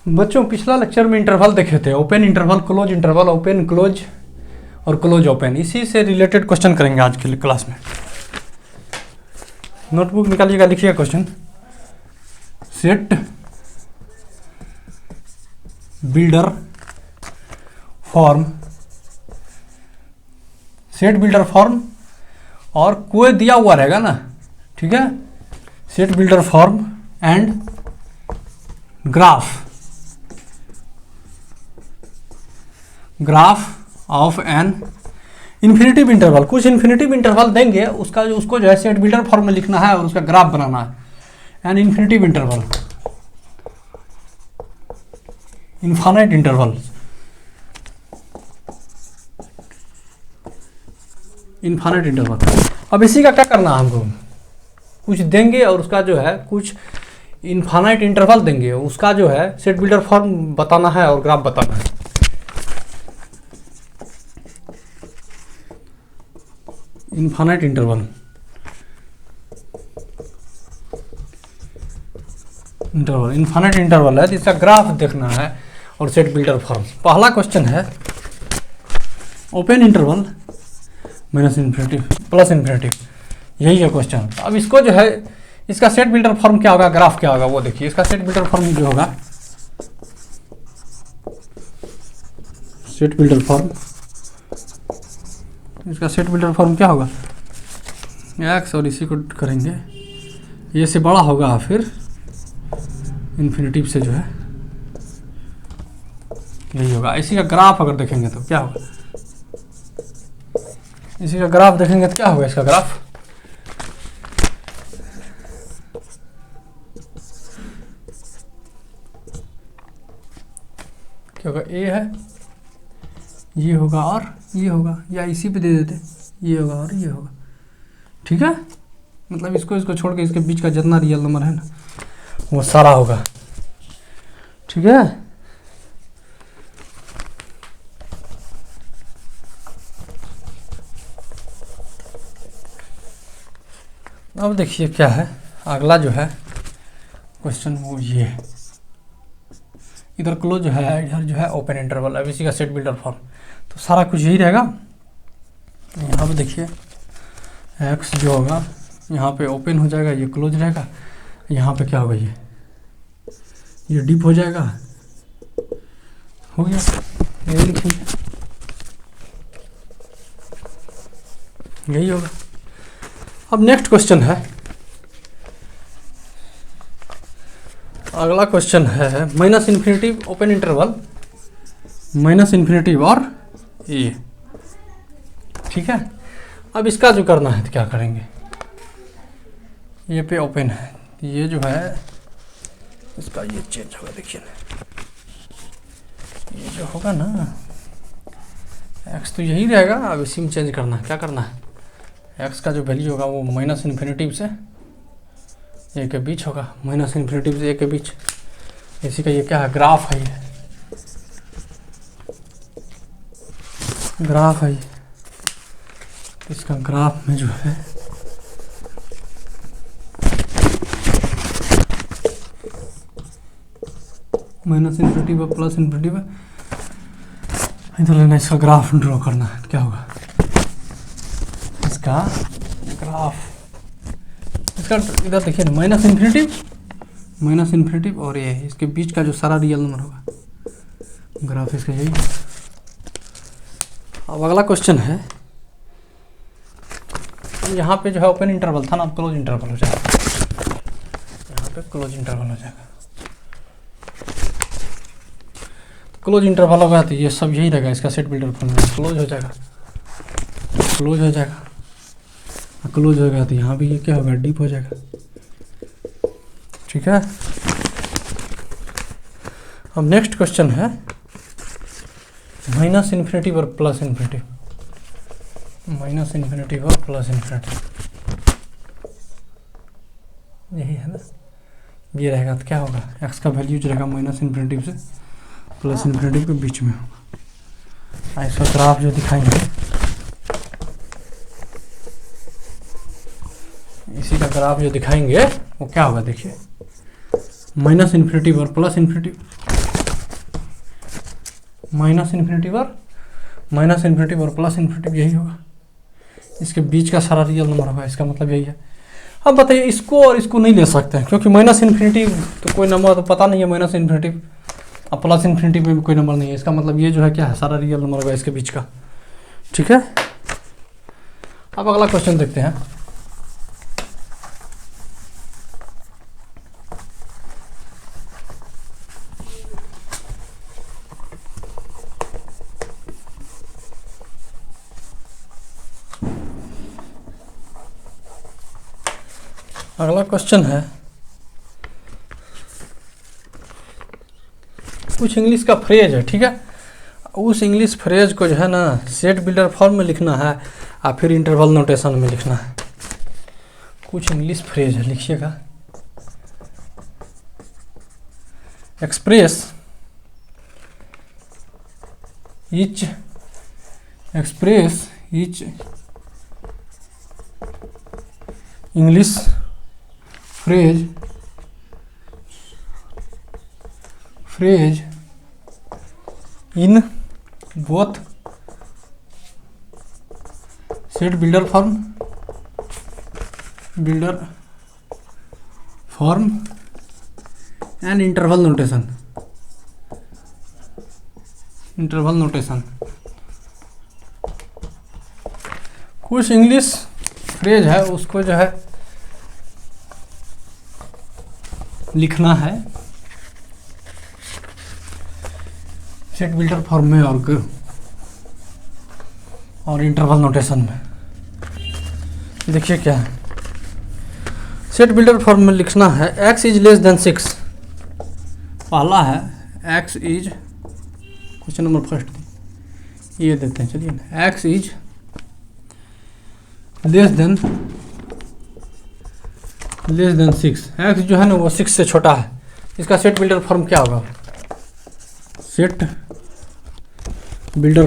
बच्चों पिछला लेक्चर में इंटरवल देखे थे, ओपन इंटरवल, ओपन क्लोज और क्लोज ओपन। इसी से रिलेटेड क्वेश्चन करेंगे आज के क्लास में। नोटबुक निकालिएगा, लिखिएगा क्वेश्चन। सेट बिल्डर फॉर्म और कोई दिया हुआ रहेगा ना, ठीक है। Set builder form and graph of an infinitive interval. कुछ इन्फिनिटिव इंटरवल देंगे, उसको जो है सेट बिल्डर फॉर्म में लिखना है और उसका ग्राफ बनाना है। An infinitive interval, infinite interval, अब इसी का क्या करना है हमको, कुछ देंगे और उसका जो है कुछ इनफाइनाइट इंटरवल देंगे, उसका जो है सेट बिल्डर फॉर्म बताना है और ग्राफ बताना है। इनफाइनाइट इंटरवल है, जिसका ग्राफ देखना है और सेट बिल्डर फॉर्म। पहला क्वेश्चन है open interval minus infinity plus infinity, यही है क्वेश्चन। अब इसको जो है, इसका सेट बिल्डर फॉर्म क्या होगा, ग्राफ क्या होगा, वो देखिए। इसका सेट बिल्डर फॉर्म जो होगा, सेट बिल्डर फॉर्म, इसका सेट बिल्डर फॉर्म क्या होगा, एक्स और इसी को करेंगे, ये से बड़ा होगा, फिर इन्फिनिटिव से जो है यही होगा। इसी का ग्राफ अगर देखेंगे तो क्या होगा, इसी का ग्राफ देखेंगे तो क्या होगा, इसका ग्राफ क्या होगा, ए है, ये होगा और ये होगा, या इसी पे दे देते, ये होगा और ये होगा, ठीक है। मतलब इसको छोड़ के इसके बीच का जितना रियल नंबर है ना, वो सारा होगा, ठीक है। अब देखिए क्या है अगला जो है क्वेश्चन, वो ये है। इधर क्लोज है, इधर जो है ओपन इंटरवल। अब इसी का सेट बिल्डर फॉर्म, तो सारा कुछ यही रहेगा। यहाँ पे देखिए एक्स जो होगा, यहाँ पे ओपन हो जाएगा, ये क्लोज रहेगा। यहाँ पे क्या होगा, ये डीप हो जाएगा, हो गया, यही लिखेंगे, यही होगा। अब नेक्स्ट क्वेश्चन है, अगला क्वेश्चन है minus infinitive open interval, minus infinitive और ये, ठीक है। अब इसका जो करना है तो क्या करेंगे, ये पे ओपन है, ये जो है इसका ये चेंज होगा, देखिए ना, ये जो होगा ना एक्स तो यही रहेगा। अब इसी में चेंज करना है, क्या करना है, एक्स का जो वैल्यू होगा वो माइनस इन्फिनिटिव से ए के बीच होगा, माइनस इन्फिनिटिव से ए के बीच। इसी का ये क्या है, ग्राफ है, ये ग्राफ है। इसका ग्राफ में जो है माइनस इन्फिनिटिव और प्लस इन्फिनिटिव, इधर लेना, इसका ग्राफ ड्रॉ करना है, क्या होगा इसका ग्राफ। इसका इधर देखिए ना, माइनस इन्फिनिटिव और ये इसके बीच का जो सारा रियल नंबर होगा, ग्राफ इसका यही है। अब अगला क्वेश्चन है, यहाँ पे जो है ओपन इंटरवल था ना, अब क्लोज इंटरवल हो जाएगा, यहाँ पे क्लोज इंटरवल हो जाएगा। क्लोज इंटरवल होगा तो ये सब यही रहेगा, इसका सेट बिल्डर फॉर्म क्लोज हो जाएगा, क्लोज हो जाएगा, क्लोज होगा तो यहाँ भी ये क्या होगा, डीप हो जाएगा, ठीक है। अब नेक्स्ट क्वेश्चन है माइनस इन्फिनिटिव और प्लस इन्फिनिटिव, माइनस इन्फिनिटिव और प्लस इन्फिनिटिव, यही है ना। ये रहेगा तो क्या होगा, एक्स का वैल्यू जो रहेगा माइनस इन्फिनिटिव से प्लस इन्फिनिटिव के बीच में होगा। इसका ग्राफ जो दिखाएंगे, इसी का ग्राफ जो दिखाएंगे वो क्या होगा, देखिए माइनस इन्फिनिटिव और प्लस इन्फिनिटिव, माइनस इन्फिनिटी और प्लस इन्फिनिटी, यही होगा। इसके बीच का सारा रियल नंबर होगा, इसका मतलब यही है। अब बताइए, इसको और इसको नहीं ले सकते हैं क्योंकि माइनस इन्फिनिटी तो कोई नंबर तो पता नहीं है, माइनस इन्फिनिटी और प्लस इन्फिनिटी में भी कोई नंबर नहीं है। इसका मतलब ये जो है क्या है, सारा रियल नंबर होगा इसके बीच का। ठीक है, अब अगला क्वेश्चन देखते हैं। अगला क्वेश्चन है, कुछ इंग्लिश का फ्रेज है, ठीक है। उस इंग्लिश फ्रेज को जो है ना सेट बिल्डर फॉर्म में लिखना है और फिर इंटरवल नोटेशन में लिखना है। कुछ इंग्लिश फ्रेज है, लिखिएगा। Express each English phrase in both set builder form and interval notation. कुछ इंग्लिश फ्रेज है उसको जो है लिखना है सेट बिल्डर फॉर्म में और इंटरवल नोटेशन में। देखिए क्या है, सेट बिल्डर फॉर्म में लिखना है x इज लेस देन 6। पहला है x is, question number first ये देते हैं, चलिए ना। x is less than 6। x जो है ना वो 6 से छोटा है। इसका सेट बिल्डर फॉर्म क्या होगा? सेट बिल्डर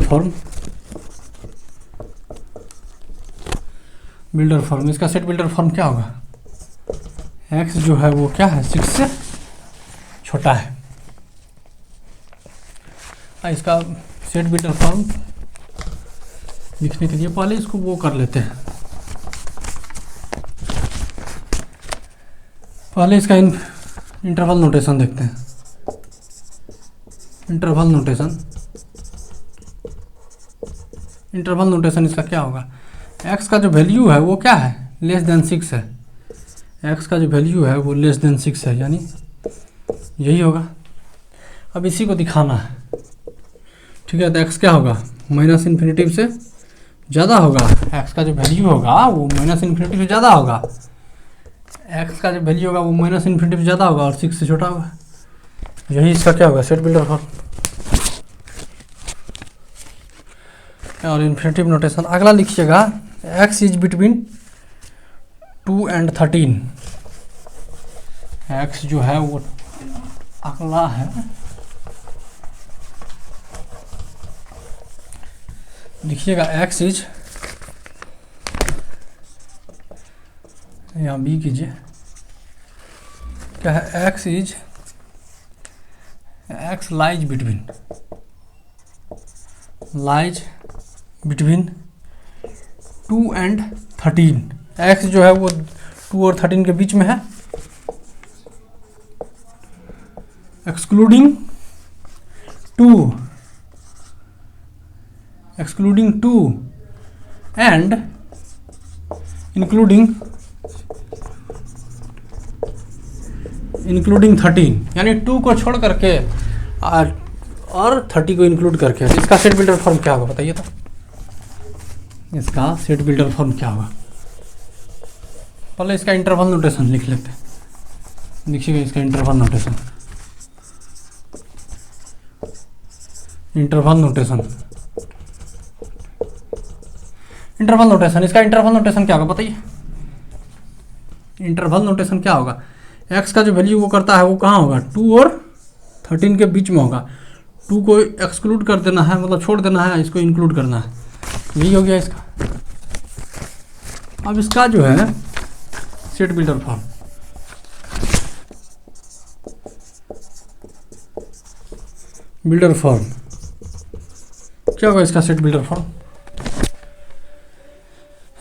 फॉर्म इसका सेट बिल्डर फॉर्म क्या होगा? x जो है वो क्या है, 6 से छोटा है। इसका सेट बिल्डर फॉर्म लिखने के लिए पहले इसको वो कर लेते हैं। पहले इसका इंटरवल नोटेशन देखते हैं। इंटरवल नोटेशन इसका क्या होगा? x का जो वैल्यू है वो क्या है, लेस देन 6 है। x का जो वैल्यू है वो लेस देन 6 है, यानी यही होगा। अब इसी को दिखाना है, ठीक है। तो x क्या होगा, माइनस इन्फिनिटी से ज़्यादा होगा। x का जो वैल्यू होगा वो माइनस इन्फिनिटी से ज़्यादा होगा। x का जो वैल्यू होगा वो माइनस इन्फिनिटी से ज़्यादा होगा और 6 से छोटा होगा। यही इसका क्या होगा, सेट बिल्डर फॉर्म और इन्फिनिटिव नोटेशन। अगला लिखिएगा, x is between 2 and 13। x जो है वो अगला है, लिखिएगा x इज, यहाँ b कीजिए, क्या है, x lies between 2 and 13। x जो है वो 2 और 13 के बीच में है। एक्सक्लूडिंग 2 एंड इंक्लूडिंग 13, यानी 2 को छोड़ करके और 30 को इंक्लूड करके। इसका सेट बिल्डर फॉर्म क्या होगा बताइए तो? इसका सेट बिल्डर फॉर्म क्या होगा? पहले इसका इंटरवल नोटेशन लिख लेते हैं। देखिएगा इसका इंटरवल नोटेशन इसका इंटरवल नोटेशन क्या होगा बताइए? इंटरवल नोटेशन क्या होगा? x का जो वैल्यू वो करता है वो कहाँ होगा, 2 और 13 के बीच में होगा। 2 को एक्सक्लूड कर देना है, मतलब छोड़ देना है, इसको इंक्लूड करना है। यही हो गया इसका। अब इसका जो है सेट बिल्डर फॉर्म, क्या होगा इसका सेट बिल्डर फॉर्म?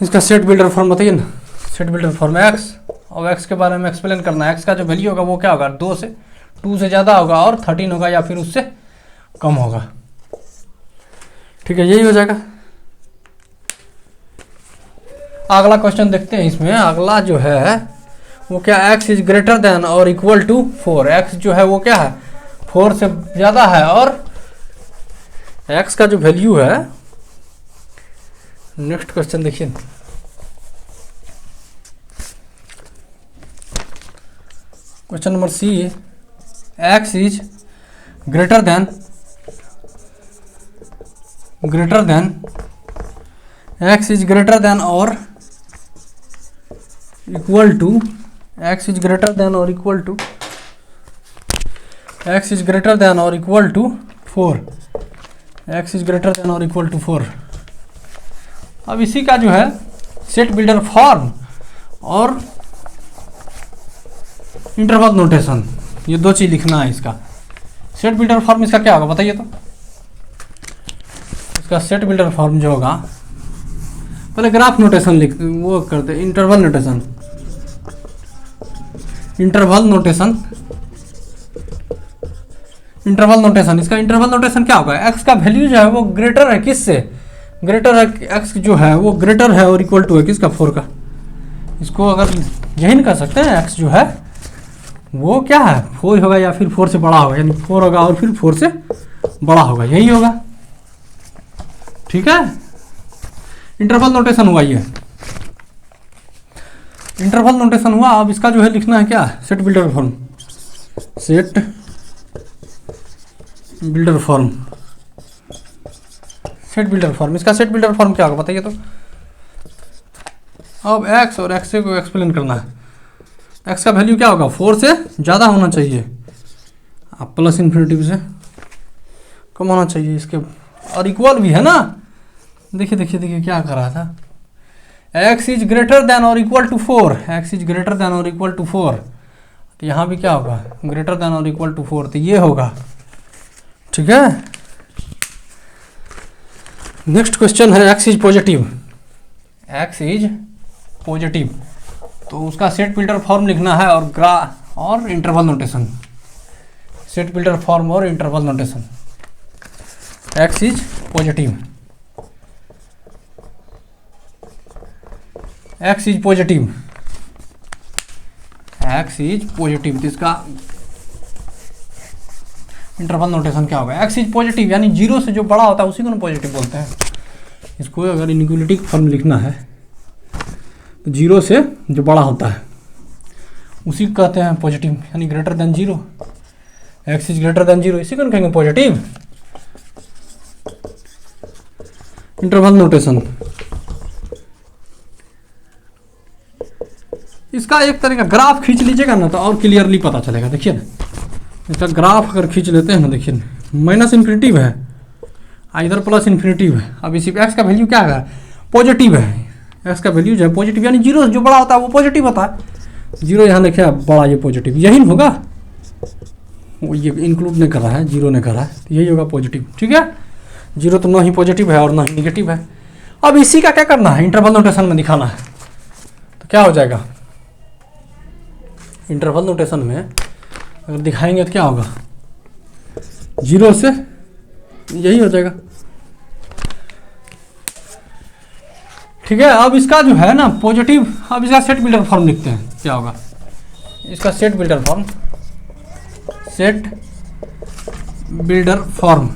इसका सेट बिल्डर फॉर्म बताइए ना। सेट बिल्डर फॉर्म एक्स, और एक्स के बारे में एक्सप्लेन करना है। एक्स का जो वैल्यू होगा वो क्या होगा, 2 से ज़्यादा होगा और 13 होगा या फिर उससे कम होगा। ठीक है, यही हो जाएगा। अगला क्वेश्चन देखते हैं। इसमें अगला जो है वो क्या, एक्स इज ग्रेटर देन और इक्वल टू 4। एक्स जो है वो क्या है, 4 से ज़्यादा है और एक्स का जो वैल्यू है, नेक्स्ट क्वेश्चन देखिए। Question number C, x is greater than x is greater than और equal to x is greater than और equal to x is greater than और equal to 4। X is greater than और equal to 4। अब इसी का जो है set builder form और इंटरवल नोटेशन, ये 2 चीज लिखना है इसका। सेट बिल्डर फॉर्म इसका क्या होगा बताइए तो। इसका सेट बिल्डर फॉर्म जो होगा, पहले ग्राफ नोटेशन लिख वो करते, इंटरवल नोटेशन। इसका इंटरवल नोटेशन क्या होगा, एक्स का वैल्यू जो है वो ग्रेटर है किससे, ग्रेटर है एक्स जो है वो ग्रेटर है और इक्वल टू है किसका, 4 का। इसको अगर यही नहीं कर सकते हैं, एक्स जो है वो क्या है, 4 होगा या फिर 4 से बड़ा होगा, यानी 4 होगा और फिर 4 से बड़ा होगा, यही होगा। ठीक है, इंटरवल नोटेशन हुआ ये, इंटरवल नोटेशन हुआ। अब इसका जो है लिखना है क्या, set builder form. Set builder form, set builder form, इसका सेट बिल्डर फॉर्म क्या होगा बताइए तो। अब एक्स और एक्स को एक्सप्लेन करना है। एक्स का वैल्यू क्या होगा, 4 से ज़्यादा होना चाहिए, आप प्लस इन्फिनिटी से कम होना चाहिए इसके, और इक्वल भी है ना। देखिए क्या कर रहा था, एक्स इज ग्रेटर देन और equal to 4। X is greater than और इक्वल टू 4, तो यहाँ भी क्या होगा, ग्रेटर देन और इक्वल टू 4, तो ये होगा। ठीक है, नेक्स्ट क्वेश्चन है, x is positive. X is positive, तो उसका सेट बिल्डर फॉर्म लिखना है और interval notation. Set builder form और interval notation. X is positive, x is positive, x is positive, तो इसका इंटरवल नोटेशन क्या होगा, एक्स इज पॉजिटिव यानी 0 से जो बड़ा होता है उसी को ना पॉजिटिव बोलते हैं। इसको अगर इनइक्वालिटी फॉर्म लिखना है तो 0 से जो बड़ा होता है उसी को कहते हैं पॉजिटिव, यानी greater than 0। X is greater then 0, इसी को कहेंगे पॉजिटिव। इंटरवल नोटेशन, इसका एक तरह का ग्राफ खींच लीजिएगा ना तो और क्लियरली पता चलेगा। देखिए ना, इसका ग्राफ अगर खींच लेते हैं ना, देखिए ना, माइनस इन्फिनिटिव है, इधर प्लस इन्फिनिटिव है। अब इसी एक्स का वैल्यू क्या है, पॉजिटिव है। एक्स का वैल्यू जो है पॉजिटिव, यानी 0 जो बड़ा होता है वो पॉजिटिव होता है। 0 यहाँ देखिए बड़ा, ये पॉजिटिव, यही होगा, वो ये इंक्लूड नहीं कर रहा है, 0 ने कर रहा है, तो यही होगा पॉजिटिव। ठीक है, 0 तो ना ही पॉजिटिव है और ना ही निगेटिव है। अब इसी का क्या करना है, इंटरवल नोटेशन में दिखाना है। तो क्या हो जाएगा, इंटरवल नोटेशन में अगर दिखाएंगे तो क्या होगा, 0 से यही हो जाएगा। ठीक है, अब इसका जो है ना पॉजिटिव, अब इसका सेट बिल्डर फॉर्म लिखते हैं, क्या होगा इसका set builder form. Set builder form,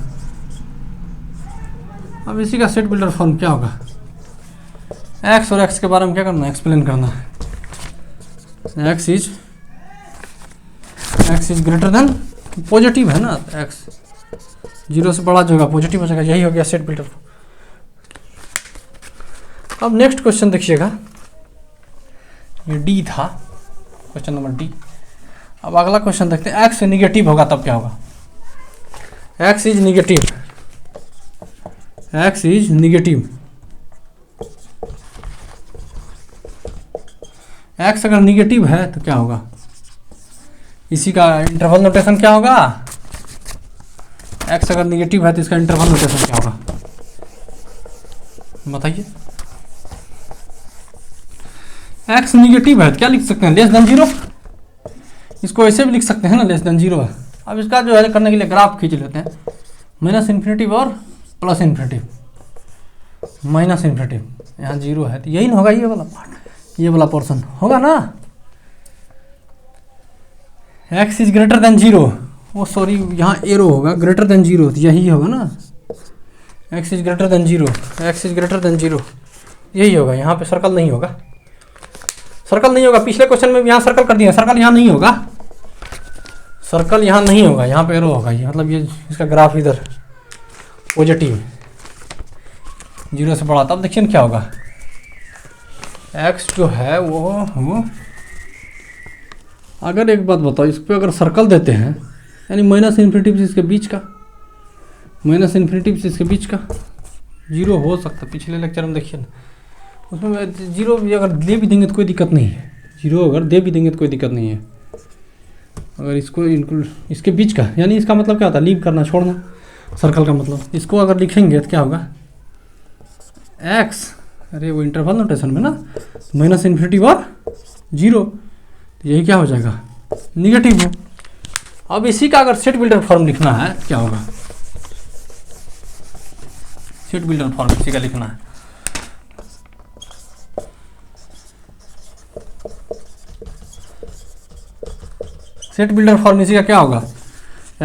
अब इसी का सेट बिल्डर फॉर्म क्या होगा, एक्स और एक्स के बारे में क्या करना है, एक्सप्लेन करना है। X is greater then, positive है ना, एक्स 0 से बड़ा जो होगा पॉजिटिव हो जाएगा, यही हो गया सेट बिल्डर। अब नेक्स्ट क्वेश्चन देखिएगा, ये डी था, क्वेश्चन नंबर डी। अब अगला क्वेश्चन देखते हैं, एक्स निगेटिव होगा तब क्या होगा। X is negative, x is negative, x अगर निगेटिव है तो क्या होगा, इसी का इंटरवल नोटेशन क्या होगा। एक्स अगर निगेटिव है तो इसका इंटरवल नोटेशन क्या होगा, बताइए। एक्स निगेटिव है तो क्या लिख सकते हैं, लेस देन जीरो। इसको ऐसे भी लिख सकते हैं ना, लेस देन जीरो है। अब इसका जो है करने के लिए ग्राफ खींच लेते हैं, माइनस इन्फिनिटिव और प्लस इन्फिनिटिव। माइनस इन्फिनिटिव यहाँ जीरो है तो यही ना होगा, ये वाला पार्ट, ये वाला पोर्शन होगा ना। X is greater than zero, वो सॉरी यहाँ एरो होगा, ग्रेटर देन जीरो तो यही होगा ना। X is greater than zero, x is greater than zero, यही होगा। यहाँ पे सर्कल नहीं होगा, सर्कल नहीं होगा। पिछले क्वेश्चन में भी यहाँ सर्कल कर दिया, सर्कल यहाँ नहीं होगा, सर्कल यहाँ नहीं होगा, यहाँ पे एरो होगा। ये मतलब ये इसका ग्राफ इधर पॉजिटिव, जीरो से बड़ा। तब देखिए क्या होगा, एक्स जो है वो अगर एक बात बताओ, इस पर अगर सर्कल देते हैं यानी माइनस इन्फिनिटिव से इसके बीच का, माइनस इन्फिनिटिव से इसके बीच का जीरो हो सकता है। पिछले लेक्चर में देखिए ना, उसमें जीरो भी अगर दे भी देंगे तो कोई दिक्कत नहीं है, जीरो अगर दे भी देंगे तो कोई दिक्कत नहीं है। अगर इसको इंक्लूड इसके बीच का, यानी इसका मतलब क्या होता है, लीव करना, छोड़ना। सर्कल का मतलब इसको अगर लिखेंगे तो क्या होगा, एक्स, अरे वो इंटरवल नोटेशन में ना, माइनस इन्फिनिटिव और जीरो, तो यही क्या हो जाएगा, निगेटिव हो। अब इसी का अगर सेट बिल्डर फॉर्म लिखना है क्या होगा, सेट बिल्डर फॉर्म इसी का लिखना है। सेट बिल्डर फॉर्म इसी का क्या होगा,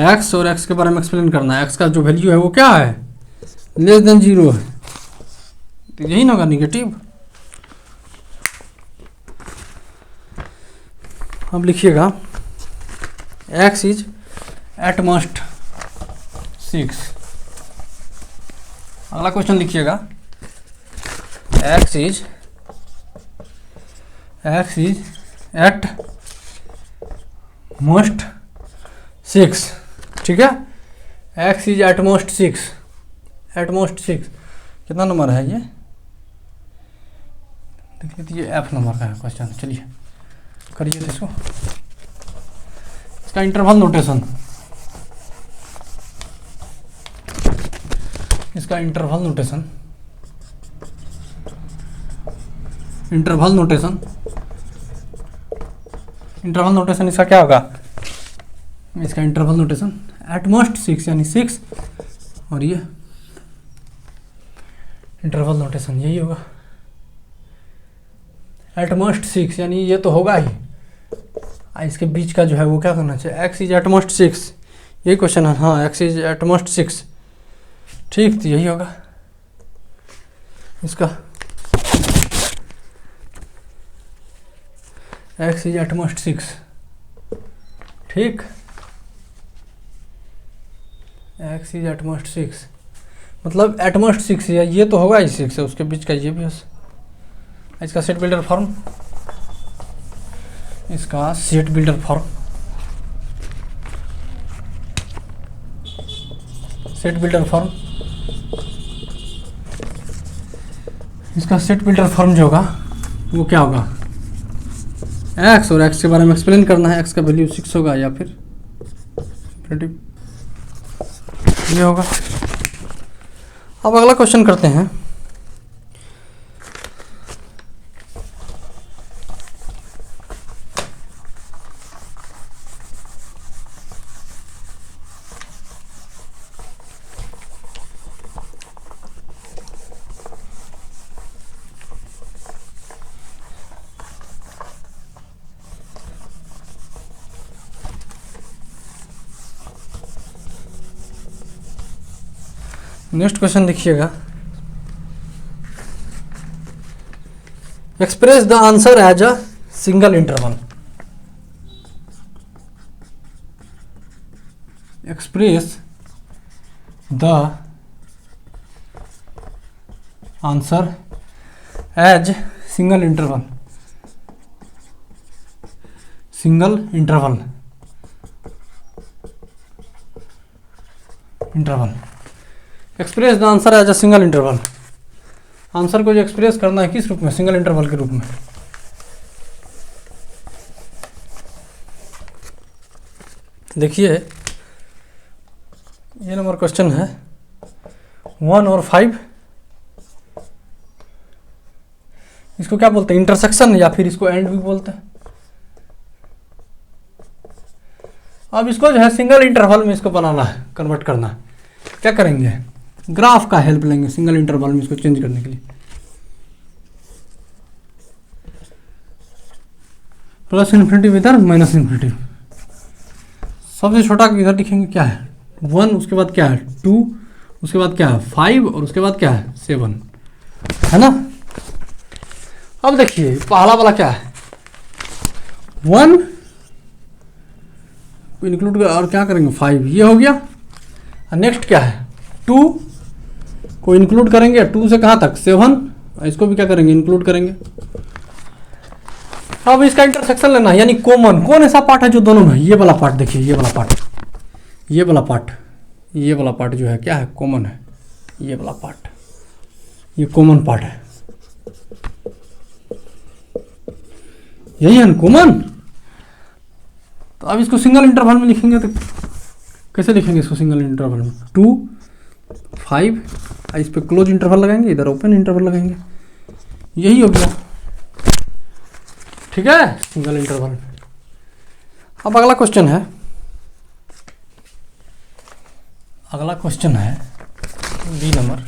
एक्स और एक्स के बारे में एक्सप्लेन करना है। एक्स का जो वैल्यू है वो क्या है, लेस देन जीरो है, तो यही ना होगा निगेटिव। अब लिखिएगा एक्स इज एट मोस्ट 6। अगला क्वेश्चन लिखिएगा एक्स इज एट मोस्ट 6, ठीक है। X is at most 6, at most 6 कितना नंबर है ये, देख लीजिए, एफ नंबर का है क्वेश्चन। चलिए करिए इसको, इसका इंटरवल नोटेशन, इसका interval notation, interval notation, interval notation इसका क्या होगा, इसका इंटरवल नोटेशन एट मोस्ट 6 यानी 6, और ये इंटरवल नोटेशन यही होगा, एट मोस्ट 6 यानी ये तो होगा ही। इसके बीच का जो है वो क्या करना चाहिए, एक्स इज एट मोस्ट 6, यही क्वेश्चन है। हाँ, एक्स इज एट मोस्ट 6, ठीक, तो यही होगा इसका, एक्स इज एट मोस्ट 6, ठीक, एक्स इज एट मोस्ट 6 मतलब एट मोस्ट 6 है, ये तो होगा ही 6 है, उसके बीच का ये भी है। इसका सेट बिल्डर फॉर्म, इसका set builder form, set builder form, इसका सेट बिल्डर फॉर्म जो होगा वो क्या होगा, एक्स और एक्स के बारे में एक्सप्लेन करना है। एक्स का वैल्यू 6 होगा या फिर ये होगा। अब अगला क्वेश्चन करते हैं, नेक्स्ट क्वेश्चन देखिएगा, express the answer as a single interval, express the answer as single interval, single interval, interval, express the answer as a single interval. Answer को जो एक्सप्रेस करना है किस रूप में, सिंगल इंटरवल के रूप में। देखिए ये नंबर क्वेश्चन है 1 और 5 इसको क्या बोलते हैं, इंटरसेक्शन, या फिर इसको एंड भी बोलते हैं। अब इसको जो है सिंगल इंटरवल में इसको बनाना है, कन्वर्ट करना है। क्या करेंगे, ग्राफ का हेल्प लेंगे सिंगल इंटरवल में इसको चेंज करने के लिए। प्लस इन्फिनिटी इधर, माइनस इन्फिनिटी। सबसे छोटा इधर लिखेंगे क्या है 1, उसके बाद क्या है 2, उसके बाद क्या है 5, और उसके बाद क्या है 7, है ना। अब देखिए पहला वाला क्या है 1 को इंक्लूड कर, और क्या करेंगे 5, ये हो गया। और नेक्स्ट क्या है 2 को इंक्लूड करेंगे, 2 से कहाँ तक 7, इसको भी क्या करेंगे इंक्लूड करेंगे। अब इसका इंटरसेक्शन लेना है, यानी कॉमन कौन ऐसा पार्ट है जो दोनों में, ये वाला पार्ट देखिए, ये वाला पार्ट, ये वाला पार्ट, ये वाला पार्ट जो है क्या है कॉमन है, ये वाला पार्ट, ये कॉमन पार्ट है, यही है कॉमन। तो अब इसको सिंगल इंटरवल में लिखेंगे तो कैसे लिखेंगे इसको सिंगल इंटरवल में, 2 5, इस पे क्लोज इंटरवल लगाएंगे, इधर ओपन इंटरवल लगाएंगे, यही हो गया। ठीक है, सिंगल इंटरवल। अब अगला क्वेश्चन है, अगला क्वेश्चन है बी नंबर।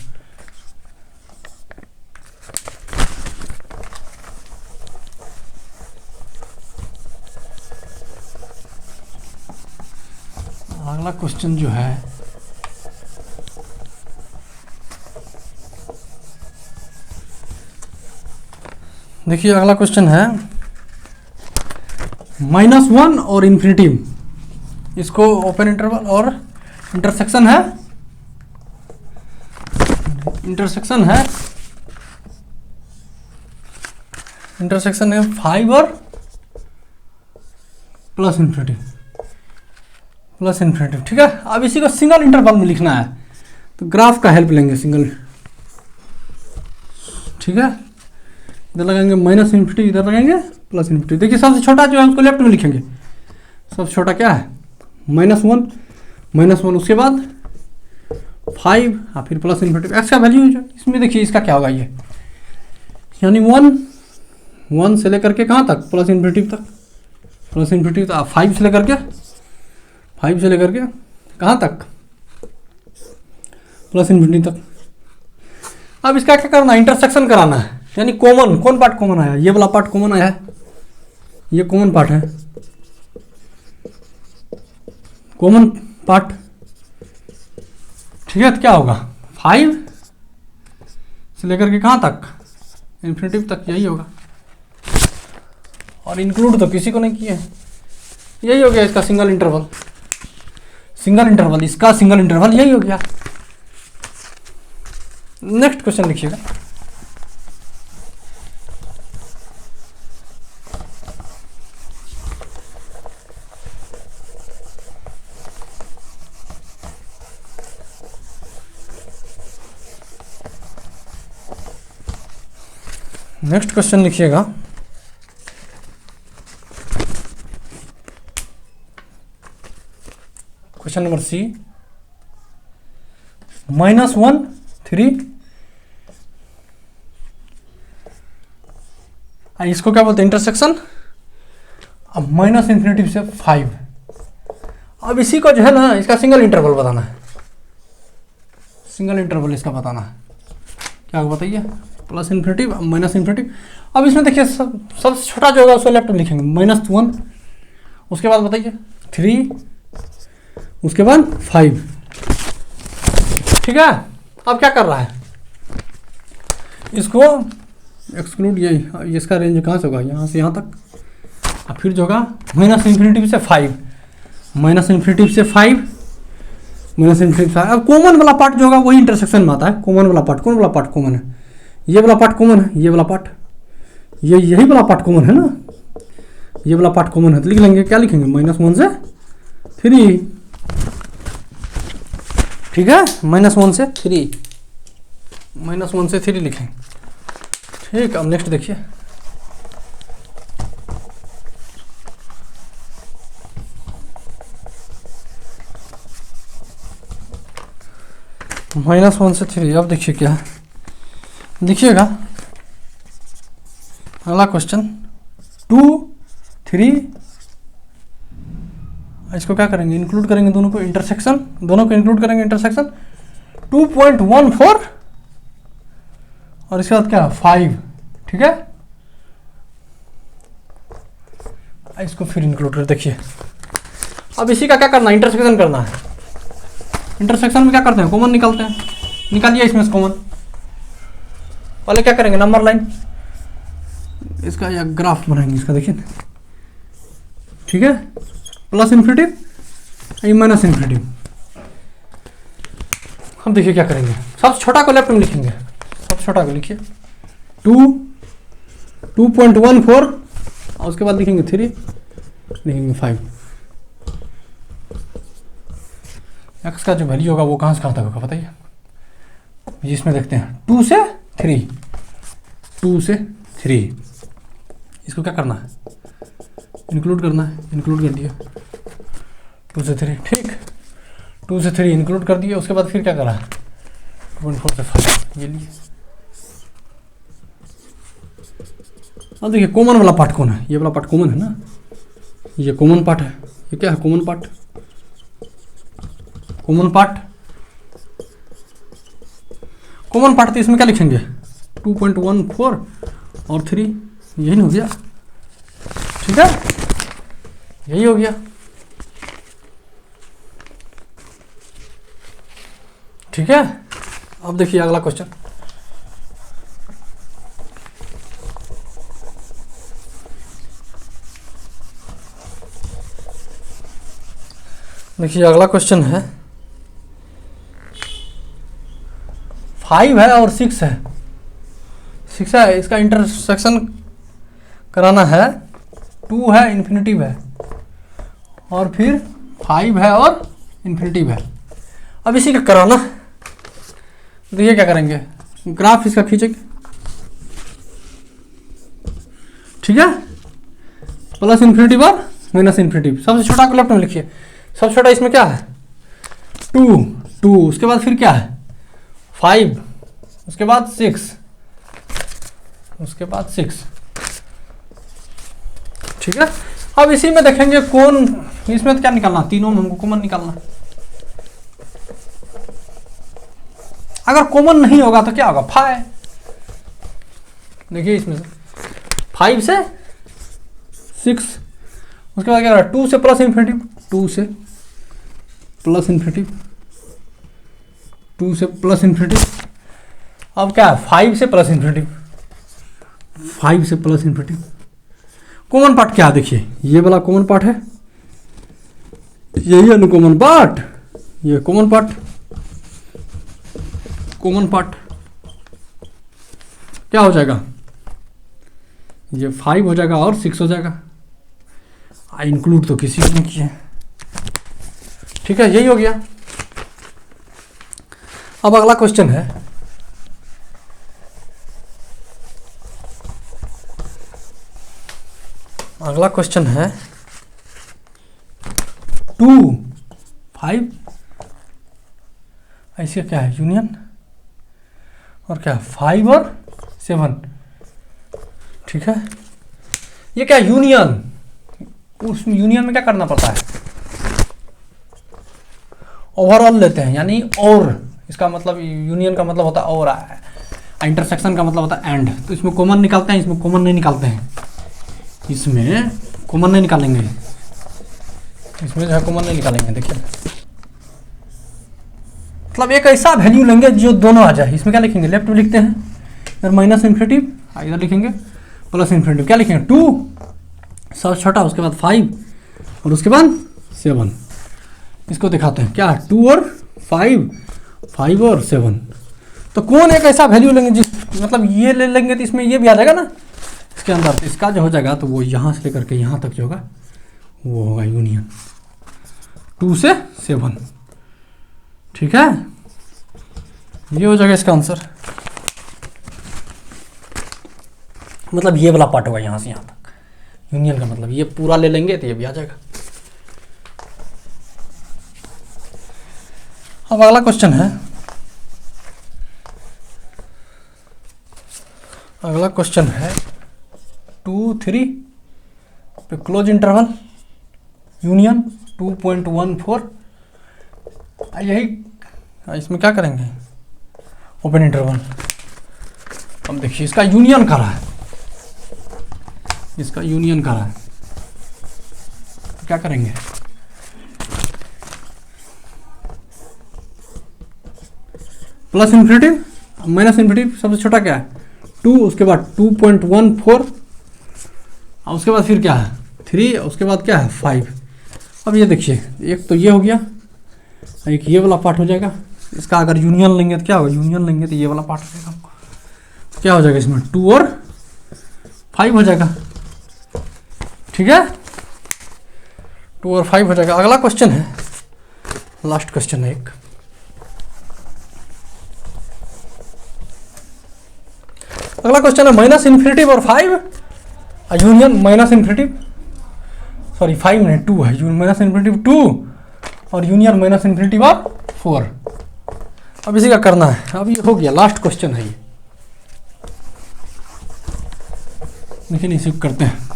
अगला क्वेश्चन जो है देखिए, अगला क्वेश्चन है -1 और इन्फिनिटी, इसको ओपन इंटरवल और इंटरसेक्शन है, इंटरसेक्शन है 5 और प्लस इन्फिनिटी, प्लस इन्फिनिटी। ठीक है, अब इसी को सिंगल इंटरवल में लिखना है, तो ग्राफ का हेल्प लेंगे सिंगल। ठीक है, इधर लगाएंगे माइनस इन्फिनिटी, इधर लगाएंगे प्लस इन्फिनिटी। देखिए सबसे छोटा जो है उसको लेफ्ट में लिखेंगे, सबसे छोटा क्या है -1, उसके बाद 5 और फिर प्लस इन्फिनिटी। एक्स का वैल्यू जो इसमें देखिए इसका क्या होगा, ये यानी 1 से लेकर के कहाँ तक प्लस इन्फिनिटी तक, प्लस इन्फिनिटी तक 5 से लेकर के कहाँ तक प्लस इन्फिनिटी तक। अब इसका क्या करना है, इंटरसेक्शन कराना है, यानी कॉमन, कौन पार्ट कॉमन आया, ये वाला पार्ट कॉमन आया है, ये कॉमन पार्ट है, कॉमन पार्ट। ठीक है, तो क्या होगा 5 से लेकर के कहाँ तक इन्फिनिटी तक, यही होगा। और इंक्लूड तो किसी को नहीं किया है, यही हो गया इसका सिंगल इंटरवल, इसका सिंगल इंटरवल यही हो गया। नेक्स्ट क्वेश्चन लिखिएगा, नेक्स्ट क्वेश्चन लिखिएगा, क्वेश्चन नंबर सी, -1 3, इसको क्या बोलते हैं इंटरसेक्शन। अब माइनस इन्फिनिटी से 5, अब इसी को जो है ना इसका सिंगल इंटरवल बताना है, सिंगल इंटरवल इसका बताना है, क्या बताइए, प्लस इन्फिनिटी माइनस इन्फिनिटी। अब इसमें देखिए सबसे छोटा जो होगा उसको लेफ्ट में लिखेंगे, -1, उसके बाद बताइए 3, उसके बाद 5। ठीक है, अब क्या कर रहा है, इसको एक्सक्लूड, ये इसका रेंज कहाँ से होगा, यहाँ से यहाँ तक, और फिर जो होगा माइनस इन्फिनिटी से 5, माइनस इन्फिनिटी से 5, माइनस इन्फिनिटी 5। अब कॉमन वाला पार्ट जो होगा वही इंटरसेक्शन में आता है, कॉमन वाला पार्ट, कौन वाला पार्ट कॉमन है, ये वाला पार्ट कॉमन है, ये वाला पार्ट, यही वाला पार्ट कॉमन है ना, ये वाला पार्ट कॉमन है, तो लिख लेंगे, क्या लिखेंगे -1 से 3। ठीक है, -1 से 3, -1 से 3 लिखेंगे। ठीक, अब नेक्स्ट देखिए, -1 से 3। अब देखिए क्या है, देखिएगा अगला क्वेश्चन 2 3, इसको क्या करेंगे, इंक्लूड करेंगे दोनों को, इंटरसेक्शन, दोनों को इंक्लूड करेंगे इंटरसेक्शन 2.14 और इसके बाद क्या 5, ठीक है। इसको फिर इंक्लूड कर, देखिए अब इसी का क्या करना है, इंटरसेक्शन करना है। इंटरसेक्शन में क्या करते हैं, कॉमन निकालते हैं, निकालिए इसमें से कॉमन। पहले क्या करेंगे, नंबर लाइन, इसका या ग्राफ बनाएंगे इसका, देखिए ठीक है, प्लस इन्फिनिटिव माइनस इन्फिनिटिव। हम देखिए क्या करेंगे, सबसे छोटा को लेफ्ट में लिखेंगे, सबसे छोटा को लिखिए 2.14 और उसके बाद लिखेंगे 3, लिखेंगे 5। एक्स का जो वैल्यू होगा वो कहाँ से कहाँ तक होगा बताइए, जिसमें देखते हैं 2 से 3, 2 से 3, इसको क्या करना है, इंक्लूड करना है, इंक्लूड कर दिया 2 से 3, ठीक, 2 से 3 इंक्लूड कर दिया। उसके बाद फिर क्या करा, 2.4 से 5 ये लिए। अब देखिए कॉमन वाला पार्ट कौन है, ये वाला पार्ट कॉमन है ना, ये कॉमन पार्ट है, ये क्या है common part, common part, common part. तो इसमें क्या लिखेंगे 2.14 और 3, यही नहीं हो गया, ठीक है, यही हो गया, ठीक है। अब देखिए अगला क्वेश्चन, देखिए अगला क्वेश्चन है 5 है और 6 है, 6 है, इसका इंटरसेक्शन कराना है, 2 है इन्फिनिटिव है और फिर 5 है और इन्फिनिटिव है। अब इसी का कराना, देखिए क्या करेंगे, ग्राफ इसका खींचेंगे, ठीक है, प्लस इन्फिनिटिव और माइनस इन्फिनिटिव। सबसे छोटा को लेफ्ट में लिखिए, सबसे छोटा इसमें क्या है 2, उसके बाद फिर क्या है 5, उसके बाद 6, उसके बाद 6, ठीक है। अब इसी में देखेंगे कौन, इसमें तो क्या निकालना, तीनों में हमको कॉमन निकालना। अगर कॉमन नहीं होगा तो क्या होगा 5, देखिए इसमें से 5 से 6, उसके बाद क्या करा 2 से प्लस इन्फिनिटिव, 2 से प्लस इन्फिनिटिव, 2 से प्लस इन्फिनिटिव। अब क्या है 5 से प्लस इन्फिनिटिव, 5 से प्लस इन्फिनिटिव। कॉमन पार्ट क्या है, देखिए ये वाला कॉमन पार्ट है, यही अनकॉमन पार्ट, ये कॉमन पार्ट, कॉमन पार्ट क्या हो जाएगा, ये 5 हो जाएगा और 6 हो जाएगा। इंक्लूड तो किसी ने किया, ठीक है, यही हो गया। अब अगला क्वेश्चन है अगला क्वेश्चन है 2 5, ऐसे क्या है यूनियन, और क्या 5 और 7, ठीक है। ये क्या यूनियन, उस यूनियन में क्या करना पड़ता है, ओवरऑल लेते हैं, यानी और, इसका मतलब यूनियन का मतलब होता है और, इंटरसेक्शन का मतलब होता है एंड। तो इसमें कॉमन निकालते हैं, इसमें कॉमन नहीं निकालते हैं, इसमें कॉमन नहीं निकालेंगे, इसमें जो है कॉमन नहीं निकालेंगे। देखिए मतलब एक ऐसा वैल्यू लेंगे जो दोनों आ जाए। इसमें क्या लिखेंगे, लेफ्ट में लिखते हैं, इधर माइनस इन्फिनिटिव, इधर लिखेंगे प्लस इन्फिनिटिव। क्या लिखेंगे 2 सबसे छोटा, उसके बाद 5 और उसके बाद 7। इसको दिखाते हैं क्या 2 और 5, 5 और 7। तो कौन एक ऐसा वैल्यू लेंगे जिस, मतलब ये ले लेंगे तो इसमें ये भी आ जाएगा ना इसके अंदर, तो इसका जो हो जाएगा तो वो यहाँ से लेकर के यहाँ तक जो होगा वो होगा यूनियन 2 से 7, ठीक है। ये हो जाएगा इसका आंसर, मतलब ये वाला पार्ट होगा यहाँ से यहाँ तक यूनियन का, मतलब ये पूरा ले लेंगे तो ये भी आ जाएगा। अब अगला क्वेश्चन है, अगला क्वेश्चन है 2 3 पे क्लोज इंटरवल यूनियन 2.14, यही इसमें क्या करेंगे ओपन इंटरवल। अब देखिए इसका यूनियन करा है, इसका यूनियन करा है, तो क्या करेंगे प्लस इन्फिनिटी माइनस इन्फिनिटी, सबसे छोटा क्या है 2, उसके बाद 2.14 और उसके बाद फिर क्या है 3, उसके बाद क्या है 5। अब ये देखिए एक तो ये हो गया, एक ये वाला पार्ट हो जाएगा। इसका अगर यूनियन लेंगे तो क्या होगा, यूनियन लेंगे तो ये वाला पार्ट हो जाएगा, क्या हो जाएगा इसमें 2 और 5 हो जाएगा। ठीक है, 2 और 5 हो जाएगा। अगला क्वेश्चन है, लास्ट क्वेश्चन है एक, अगला क्वेश्चन है माइनस इन्फिनिटी और 5 यूनियन माइनस इन्फिनिटी, सॉरी 5 नहीं 2 है, माइनस इन्फिनिटी 2 और यूनियन माइनस इन्फिनिटी और 4। अब इसी का करना है। अब ये हो गया, लास्ट क्वेश्चन है ये, लेकिन इसी को करते हैं।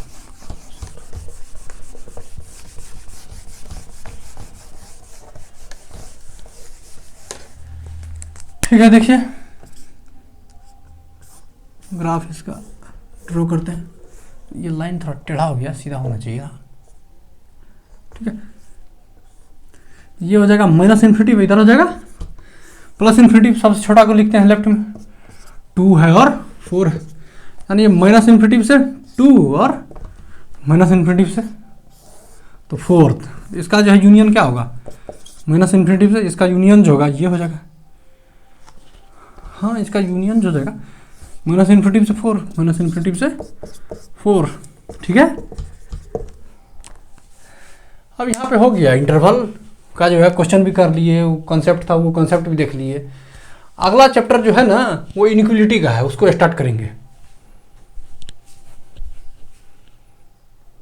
ठीक है, देखिए ग्राफ इसका ड्रॉ करते हैं। ये लाइन थोड़ा टेढ़ा हो गया, सीधा होना चाहिए। ठीक है, ये हो जाएगा माइनस इन्फिनिटी, इधर हो जाएगा प्लस इन्फिनिटी, सबसे छोटा को लिखते हैं लेफ्ट में, 2 है और 4 है, यानी माइनस इन्फिनिटी से 2 और माइनस इन्फिनिटी से तो 4। इसका जो है यूनियन क्या होगा, माइनस इन्फिनिटी से इसका यूनियन जो होगा ये हो जाएगा, हाँ इसका यूनियन जो हो जाएगा माइनस इन्फिनिटी से 4, माइनस इन्फिनिटी से 4। ठीक है, अब यहाँ पे हो गया इंटरवल का जो है क्वेश्चन भी कर लिए, वो कॉन्सेप्ट था वो कॉन्सेप्ट भी देख लिए। अगला चैप्टर जो है ना वो इनइक्वालिटी का है, उसको स्टार्ट करेंगे।